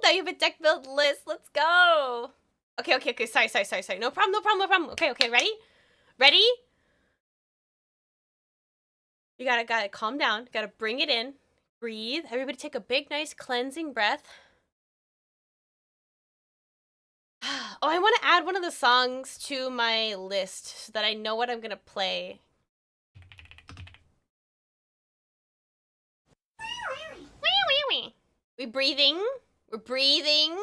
Now you have a deck build list. Let's go. Okay. Sorry. No problem. Okay. Ready? You gotta calm down. Gotta bring it in. Breathe. Everybody take a big, nice cleansing breath. Oh, I want to add one of the songs to my list so that I know what I'm gonna play. We breathing. We're breathing.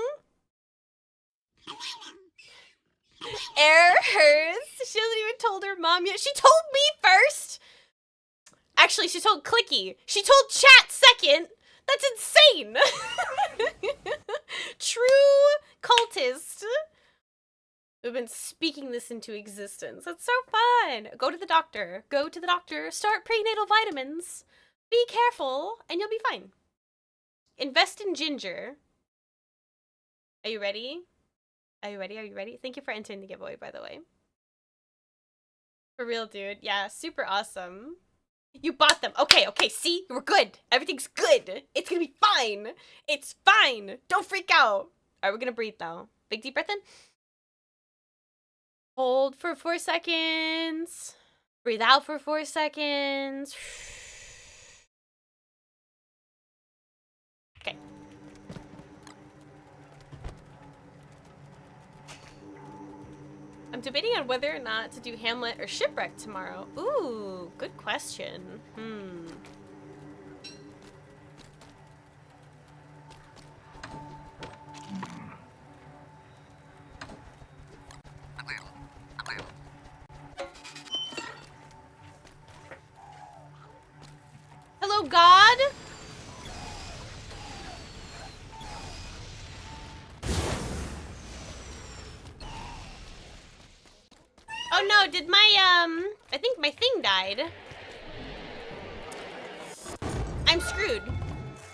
Errors. She hasn't even told her mom yet. She told me first. Actually, she told Clicky. She told chat second. That's insane. True cultist. We've been speaking this into existence. That's so fun. Go to the doctor. Start prenatal vitamins. Be careful, and you'll be fine. Invest in ginger. Are you ready? Are you ready? Thank you for entering the giveaway, by the way. For real, dude. Yeah, super awesome. You bought them. Okay, see? We're good. Everything's good. It's gonna be fine. It's fine. Don't freak out. Alright, we're gonna breathe now. Big deep breath in. Hold for 4 seconds. Breathe out for 4 seconds. Okay. I'm debating on whether or not to do Hamlet or Shipwreck tomorrow. Ooh, good question. Hello, God? Oh no, did my, I think my thing died. I'm screwed.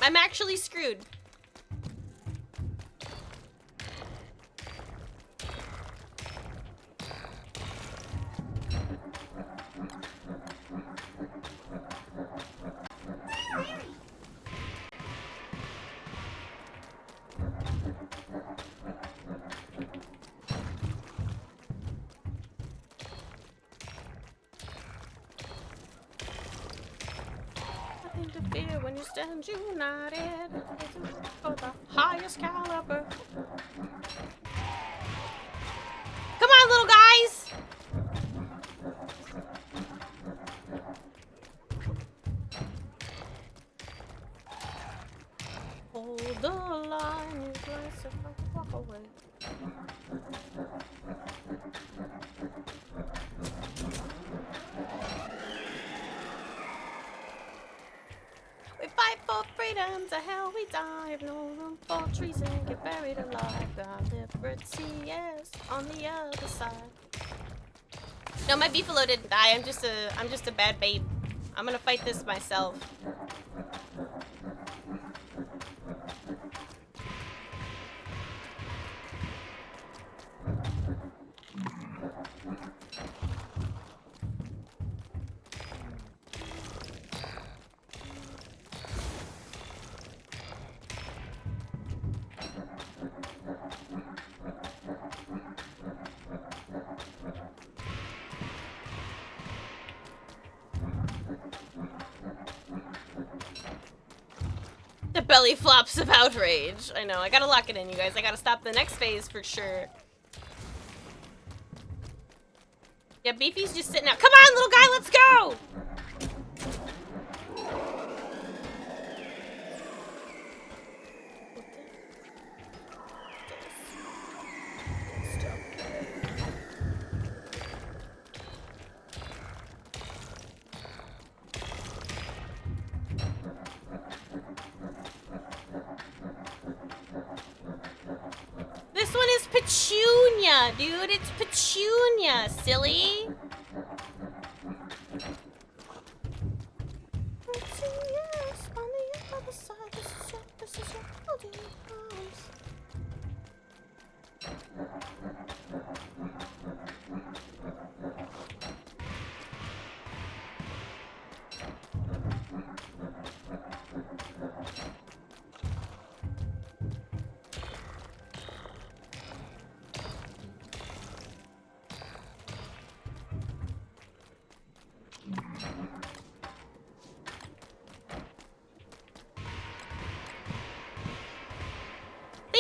I'm actually screwed. Nothing to fear when you stand united for the highest caliber. Come on, little guys! Hold the line, you guys are about to walk away. We fight for freedom, to hell we die. No room for treason, get buried alive. Our liberty is on the other side. No, my beefalo didn't die. I'm just a bad babe. I'm gonna fight this myself. The belly flops of outrage. I know, I gotta lock it in, you guys. I gotta stop the next phase for sure. Yeah, Beefy's just sitting out. Come on, little guy, let's go! This one is Petunia, dude. It's Petunia, silly. Petunia's on the other side. This is your building house.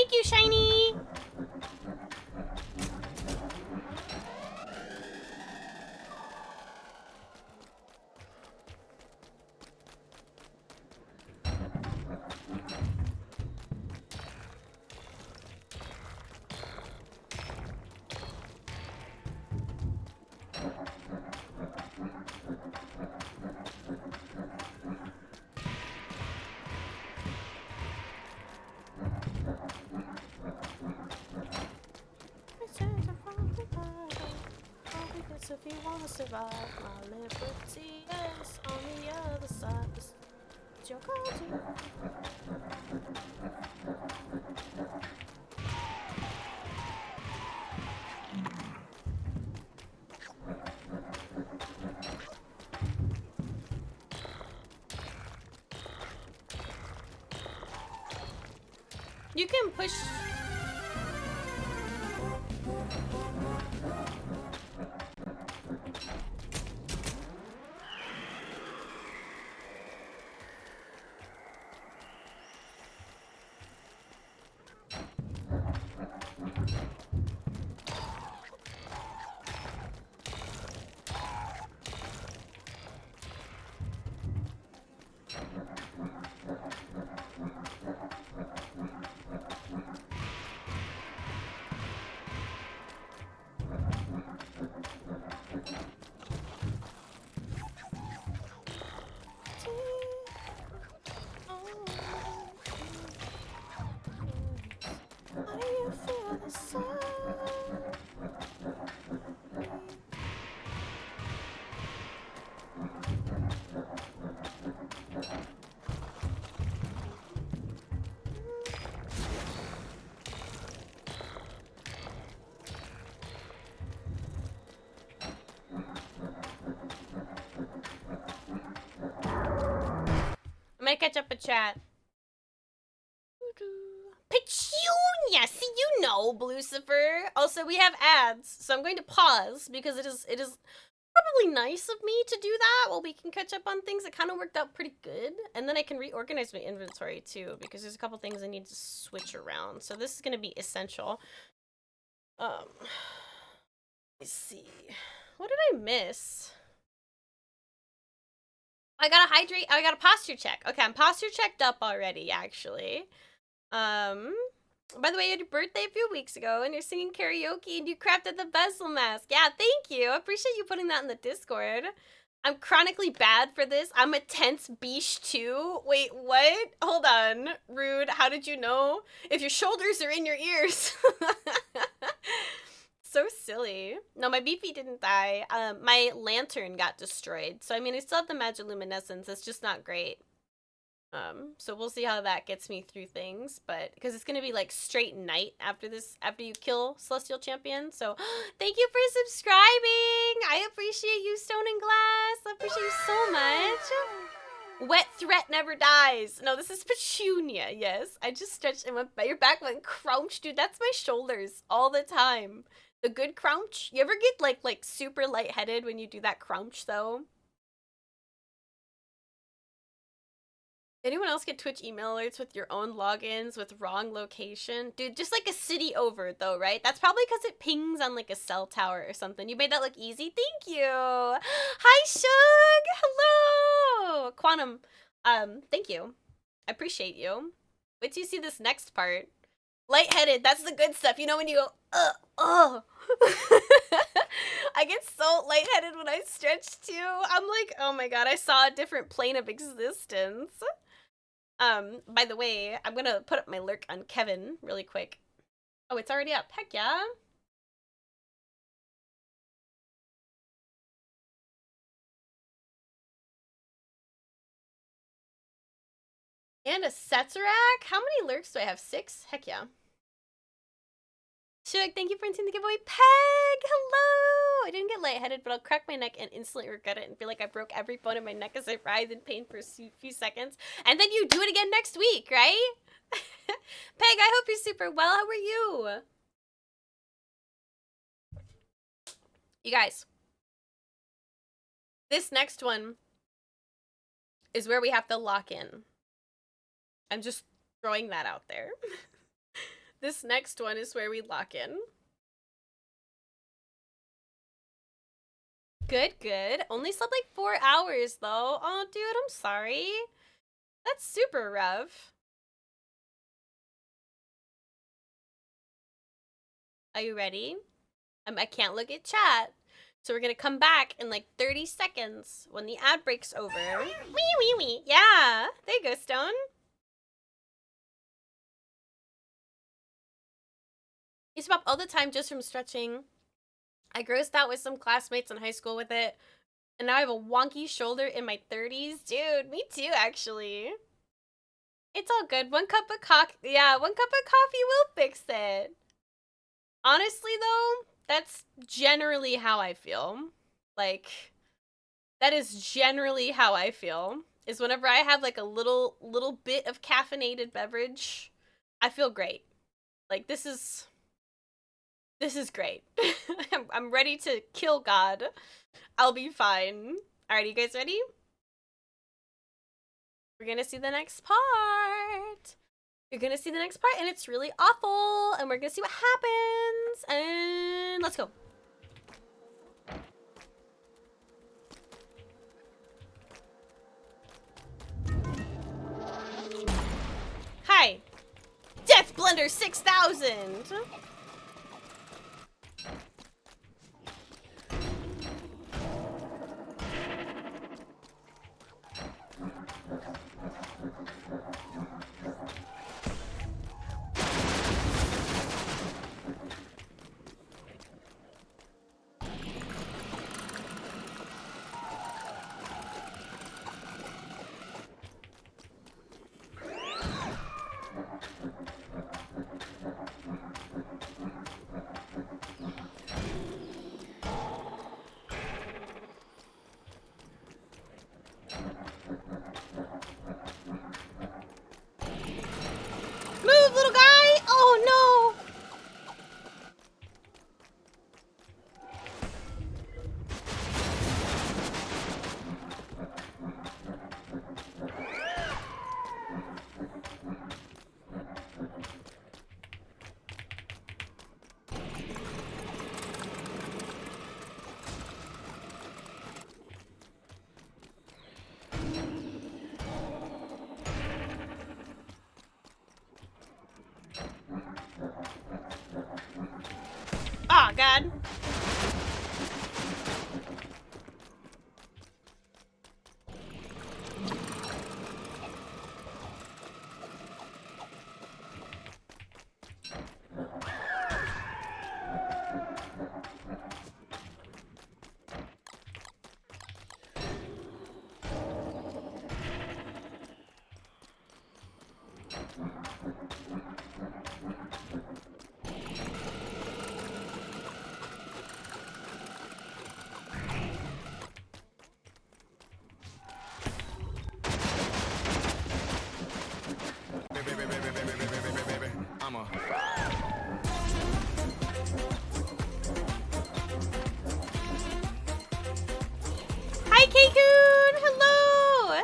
Thank you, Shiny. If you want to survive, my liberty is on the other side. This is your go-to. You can push. I'm gonna catch up a chat. Petunia! See, you know, Lucifer. Also, we have ads, so I'm going to pause because it is probably nice of me to do that while we can catch up on things. It kind of worked out pretty good. And then I can reorganize my inventory too, because there's a couple things I need to switch around. So this is gonna be essential. Let's see. What did I miss? I gotta hydrate. I got a posture check. Okay, I'm posture checked up already, actually. By the way, you had your birthday a few weeks ago, and you're singing karaoke, and you crafted the bezel mask. Yeah, thank you. I appreciate you putting that in the Discord. I'm chronically bad for this. I'm a tense beesh too. Wait, what? Hold on. Rude. How did you know? If your shoulders are in your ears. So silly. No, my beefy didn't die. My lantern got destroyed. So, I mean, I still have the magiluminescence. It's just not great. So we'll see how that gets me through things. But, because it's going to be, like, straight night after this, after you kill Celestial Champion. So, thank you for subscribing. I appreciate you, Stone and Glass. I appreciate you so much. Wet threat never dies. No, this is Petunia, yes. I just stretched and went, your back went crouch. Dude, that's my shoulders all the time. The good crouch. You ever get like super lightheaded when you do that crouch though? Anyone else get Twitch email alerts with your own logins with wrong location? Dude, just like a city over though, right? That's probably because it pings on like a cell tower or something. You made that look easy. Thank you. Hi, Shug. Hello. Quantum. Thank you. I appreciate you. Wait till you see this next part. Lightheaded, that's the good stuff. You know when you go, I get so lightheaded when I stretch too. I'm like, oh my god, I saw a different plane of existence. By the way, I'm gonna put up my lurk on Kevin really quick. Oh, it's already up. Heck yeah. And a Setzerak? How many lurks do I have? 6? Heck yeah. Shug, thank you for entering the giveaway. Peg, hello! I didn't get lightheaded, but I'll crack my neck and instantly regret it and feel like I broke every bone in my neck as I writhe in pain for a few seconds. And then you do it again next week, right? Peg, I hope you're super well. How are you? You guys, this next one is where we have to lock in. I'm just throwing that out there. This next one is where we lock in. Good, good. Only slept like 4 hours though. Oh, dude, I'm sorry. That's super rough. Are you ready? I can't look at chat. So we're gonna come back in like 30 seconds when the ad break's over. Wee, wee, wee. Yeah, there you go, Stone. I used to pop all the time just from stretching. I grossed out with some classmates in high school with it. And now I have a wonky shoulder in my 30s. Dude, me too, actually. It's all good. One cup of coffee will fix it. Honestly, though, that's generally how I feel. Like, that is generally how I feel. Is whenever I have like a little bit of caffeinated beverage, I feel great. Like, this is great. I'm ready to kill God. I'll be fine. Alright, you guys ready? We're gonna see the next part. You're gonna see the next part, and it's really awful, and we're gonna see what happens, and let's go. Hi. Death Blender 6000! Move, little guy! Oh, no! Oh, God. Hi, Keikun! Hello!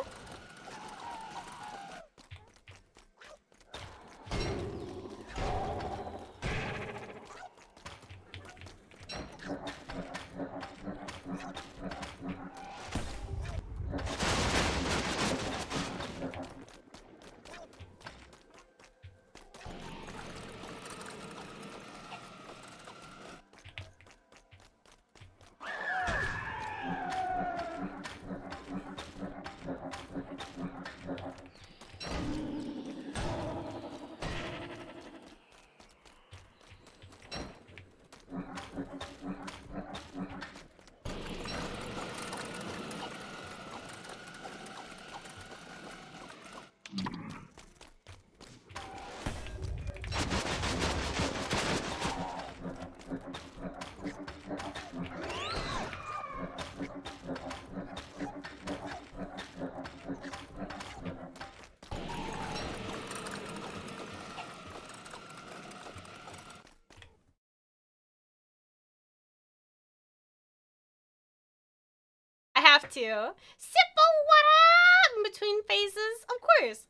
I have to. Sip of water in between phases, of course.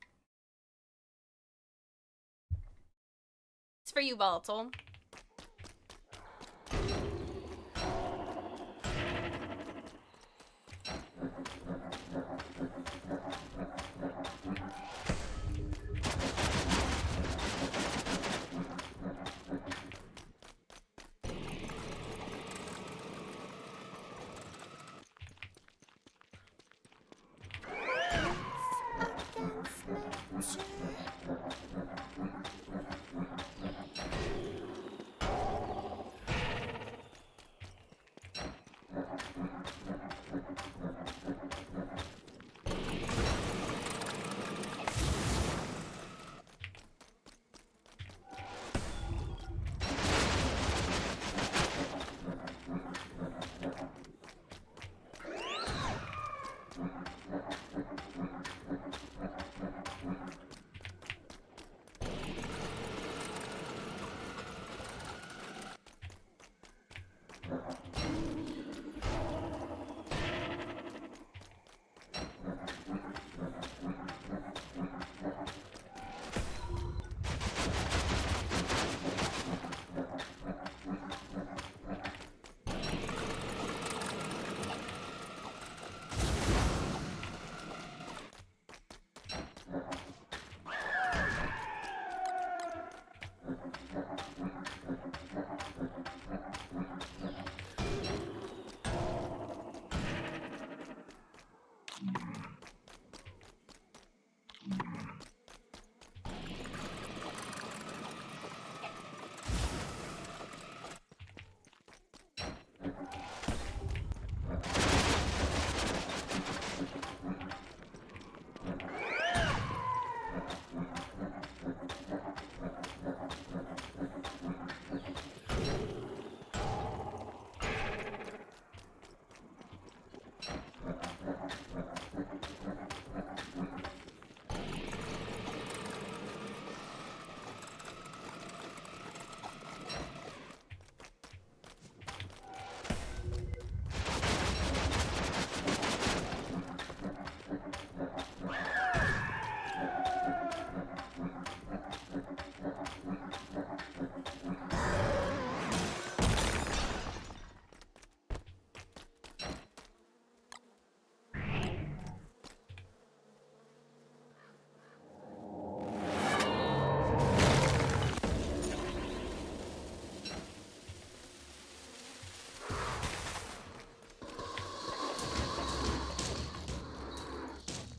It's for you, Volatile.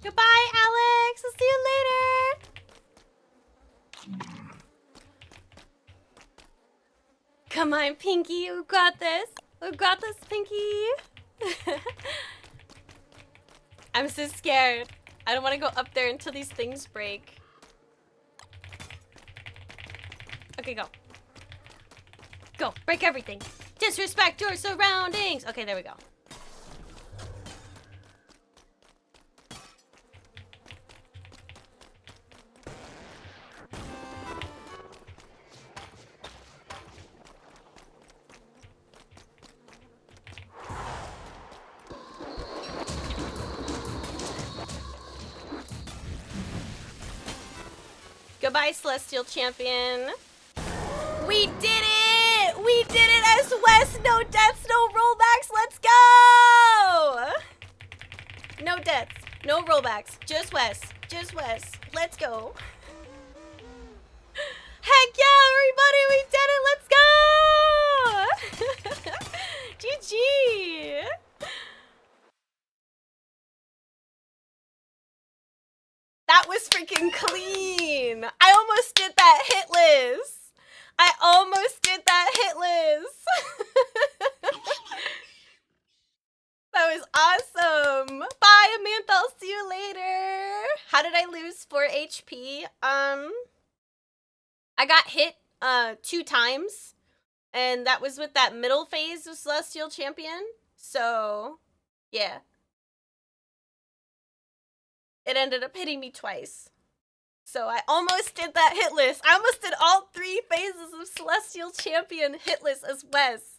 Goodbye, Alex. I'll see you later. Come on, Pinky. We got this. We got this, Pinky. I'm so scared. I don't want to go up there until these things break. Okay, go. Go. Break everything. Disrespect your surroundings. Okay, there we go. Goodbye, Celestial Champion. We did it! We did it as Wes! No deaths, no rollbacks, let's go! No deaths, no rollbacks, just Wes. Just Wes. Let's go. Heck yeah, everybody, we did it, let's go! GG! That was freaking clean. I almost did that hitless. I almost did that hitless. That was awesome. Bye, Amantha. I'll see you later. How did I lose 4 HP? I got hit 2 times, and that was with that middle phase of Celestial Champion. So, yeah. It ended up hitting me twice. So I almost did that hitless. I almost did all 3 phases of Celestial Champion hitless as Wes.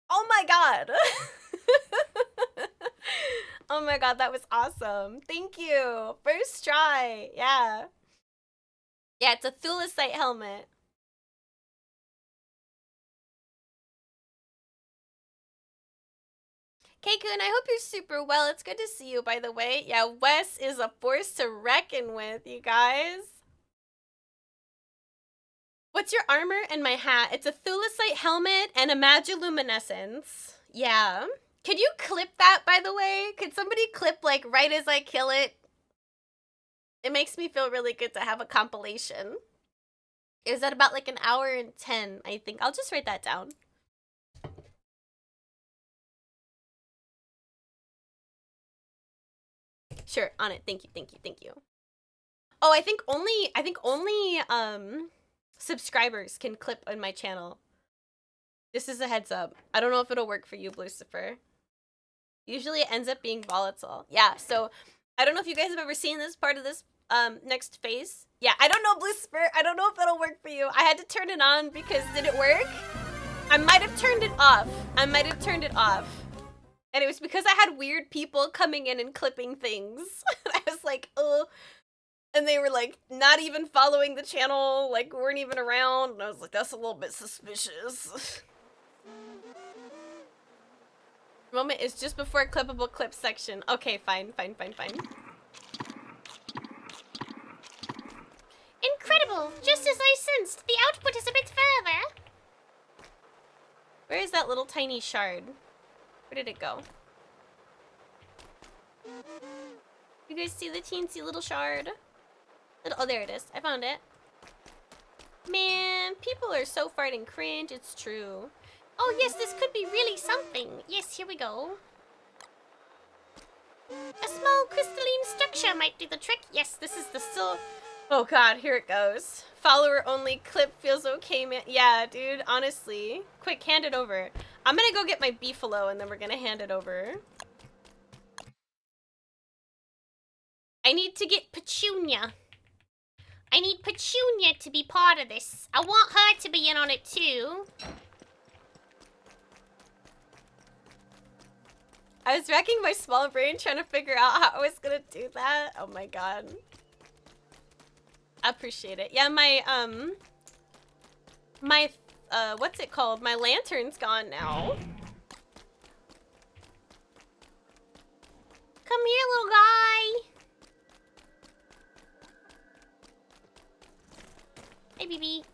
Oh my god. Oh my god, that was awesome. Thank you. First try. Yeah. Yeah, it's a Thulicite helmet. Keikun, I hope you're super well. It's good to see you, by the way. Yeah, Wes is a force to reckon with, you guys. What's your armor and my hat? It's a Thulecite helmet and a Magiluminescence. Yeah. Could you clip that, by the way? Could somebody clip, like, right as I kill it? It makes me feel really good to have a compilation. It was at about, like, an hour and 10, I think. I'll just write that down. Sure, on it. Thank you, thank you, thank you. Oh, I think only subscribers can clip on my channel. This is a heads up. I don't know if it'll work for you, Lucifer. Usually it ends up being volatile. Yeah, so I don't know if you guys have ever seen this part of this next phase. Yeah, I don't know, Lucifer. I don't know if it'll work for you. I had to turn it on because did it work? I might have turned it off. And it was because I had weird people coming in and clipping things. I was like, oh. And they were like, not even following the channel, like weren't even around. And I was like, that's a little bit suspicious. Moment is just before clippable clip section. Okay, fine. Incredible! Just as I sensed, the output is a bit further. Where is that little tiny shard? Where did it go? You guys see the teensy little shard? Oh, there it is. I found it. Man, people are so farting cringe. It's true. Oh yes, this could be really something. Yes, here we go. A small crystalline structure might do the trick. Yes, this is the still... Oh god, here it goes. Follower only clip feels okay, man. Yeah, dude, honestly. Quick, hand it over. I'm gonna go get my beefalo and then we're gonna hand it over. I need to get Petunia. I need Petunia to be part of this. I want her to be in on it too. I was racking my small brain trying to figure out how I was gonna do that. Oh my god. I appreciate it. Yeah, my what's it called? My lantern's gone now. Come here, little guy. Hey, BB.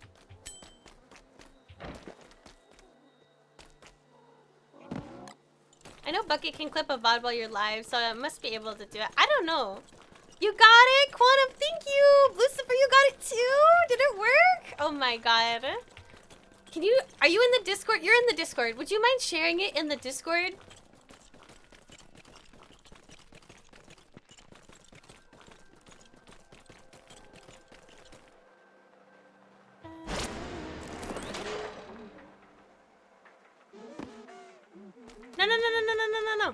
I know Bucket can clip a VOD while you're live, so I must be able to do it. I don't know. You got it, Quantum, thank you! Lucifer, you got it too? Did it work? Oh my god. Are you in the Discord? You're in the Discord. Would you mind sharing it in the Discord? No.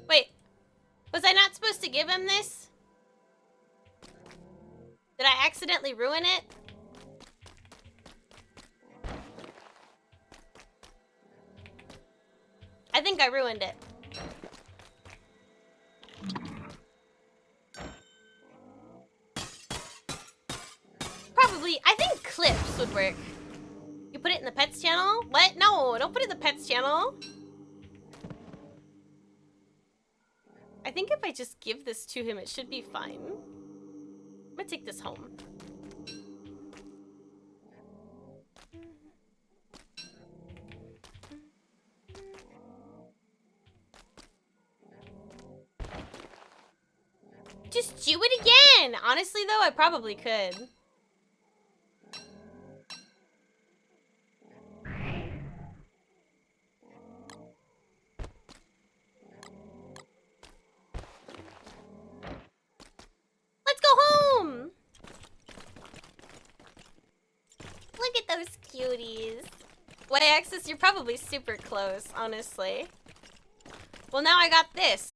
Wait, was I not supposed to give him this? Did I accidentally ruin it? I think I ruined it. Probably, I think clips would work. You put it in the pets channel? What? No, don't put it in the pets channel. I think if I just give this to him, it should be fine. I'm gonna take this home. Just do it again! Honestly, though, I probably could. Let's go home! Look at those cuties. Y-axis, you're probably super close, honestly. Well, now I got this.